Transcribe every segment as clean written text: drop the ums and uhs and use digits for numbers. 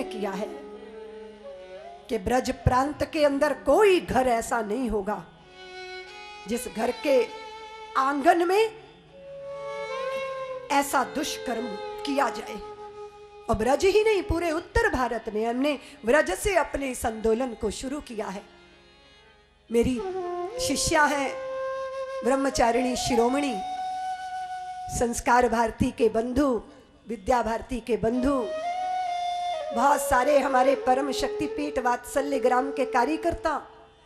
किया है कि ब्रज प्रांत के अंदर कोई घर ऐसा नहीं होगा जिस घर के आंगन में ऐसा दुष्कर्म किया जाए। और ब्रज ही नहीं, पूरे उत्तर भारत में हमने ब्रज से अपने इस आंदोलन को शुरू किया है। मेरी शिष्या है ब्रह्मचारिणी शिरोमणि, संस्कार भारती के बंधु, विद्या भारती के बंधु, बहुत सारे हमारे परम शक्तिपीठ वात्सल्य ग्राम के कार्यकर्ता,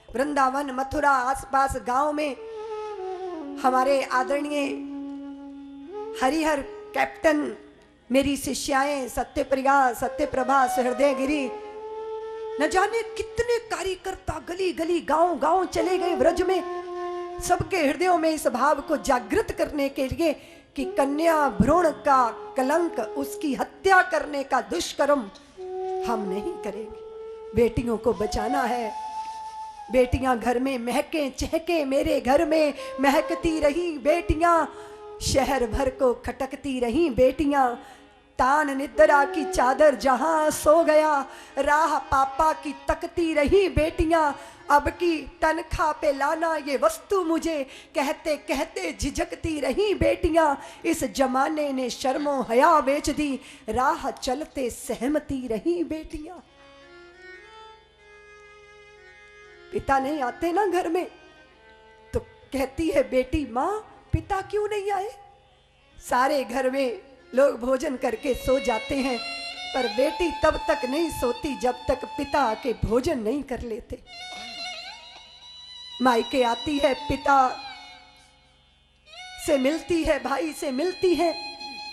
वृंदावन मथुरा आसपास गांव में हमारे आदरणीय हरिहर कैप्टन, मेरी शिष्याएं सत्यप्रिया, सत्यप्रभा, सहृदयगिरी, न जाने कितने कार्यकर्ता गली गली गांव गांव चले गए ब्रज में, सबके हृदयों में इस भाव को जागृत करने के लिए कि कन्या भ्रूण का कलंक, उसकी हत्या करने का दुष्कर्म हम नहीं करेंगे। बेटियों को बचाना है। बेटियां घर में महके चहके, मेरे घर में महकती रही बेटियां, शहर भर को खटकती रही बेटियां, तान निद्रा की चादर जहां सो गया, राह पापा की तकती रही बेटियां, अब की तनख्वाह पे लाना ये वस्तु मुझे, कहते कहते झिझकती रही बेटियां, इस जमाने ने शर्मो हया बेच दी, राह चलते सहमती रही बेटियां। पिता नहीं आते ना घर में तो कहती है बेटी, माँ पिता क्यों नहीं आए? सारे घर में लोग भोजन करके सो जाते हैं, पर बेटी तब तक नहीं सोती जब तक पिता आके भोजन नहीं कर लेते। मायके आती है, पिता से मिलती है, भाई से मिलती है,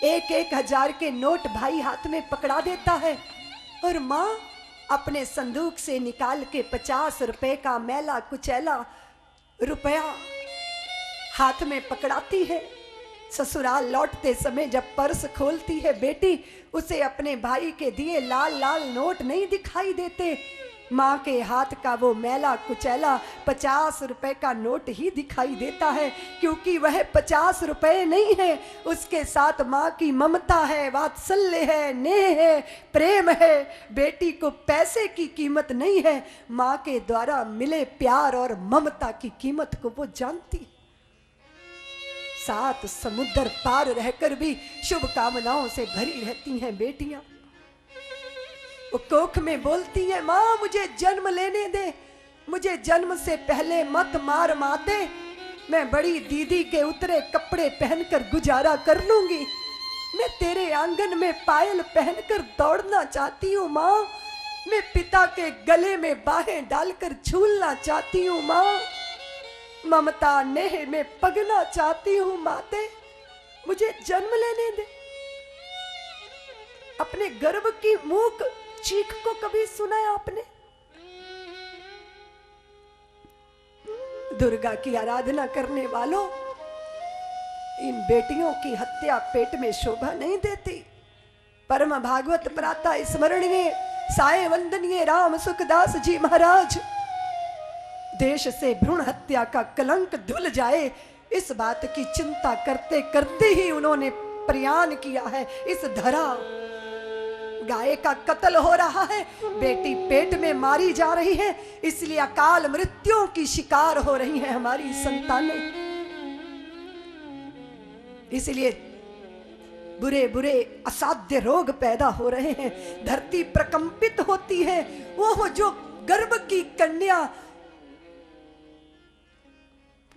1-1 हजार के नोट भाई हाथ में पकड़ा देता है, और माँ अपने संदूक से निकाल के 50 रुपए का मैला कुचैला रुपया हाथ में पकड़ाती है। ससुराल लौटते समय जब पर्स खोलती है बेटी, उसे अपने भाई के दिए लाल लाल नोट नहीं दिखाई देते, माँ के हाथ का वो मैला कुचैला 50 रुपए का नोट ही दिखाई देता है, क्योंकि वह 50 रुपए नहीं है, उसके साथ माँ की ममता है, वात्सल्य है, नेह है, प्रेम है। बेटी को पैसे की कीमत नहीं है, माँ के द्वारा मिले प्यार और ममता की कीमत को वो जानती। 7 समुद्र पार रहकर भी शुभ कामनाओं से भरी रहती हैं बेटियां। वो कोख में बोलती है, माँ मुझे जन्म लेने दे, मुझे जन्म से पहले मत मार माते, मैं बड़ी दीदी के उतरे कपड़े पहनकर गुजारा कर लूंगी, मैं तेरे आंगन में पायल पहनकर दौड़ना चाहती हूँ माँ, मैं पिता के गले में बाहें डालकर झूलना चाहती हूँ माँ, ममता नेह में पगना चाहती हूँ माते, मुझे जन्म लेने दे। अपने गर्भ की मूक चीख को कभी सुना है आपने? दुर्गा की आराधना करने वालों, इन बेटियों की हत्या पेट में शोभा नहीं देती। परम भागवत प्रातः स्मरणीय साय वंदनीय राम सुखदास जी महाराज, देश से भ्रूण हत्या का कलंक धुल जाए, इस बात की चिंता करते करते ही उन्होंने प्रयाण किया है। इस धरा गाय का कत्ल हो रहा है, बेटी पेट में मारी जा रही है, इसलिए अकाल मृत्युओं की शिकार हो रही हैं हमारी संतानें। इसलिए बुरे बुरे असाध्य रोग पैदा हो रहे हैं, धरती प्रकंपित होती है। वो जो गर्भ की कन्या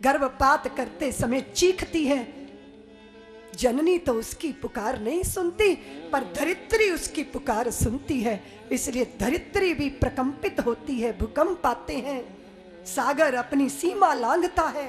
गर्भपात करते समय चीखती है, जननी तो उसकी पुकार नहीं सुनती, पर धरित्री उसकी पुकार सुनती है, इसलिए धरित्री भी प्रकंपित होती है, भूकंप आते हैं, सागर अपनी सीमा लांघता है।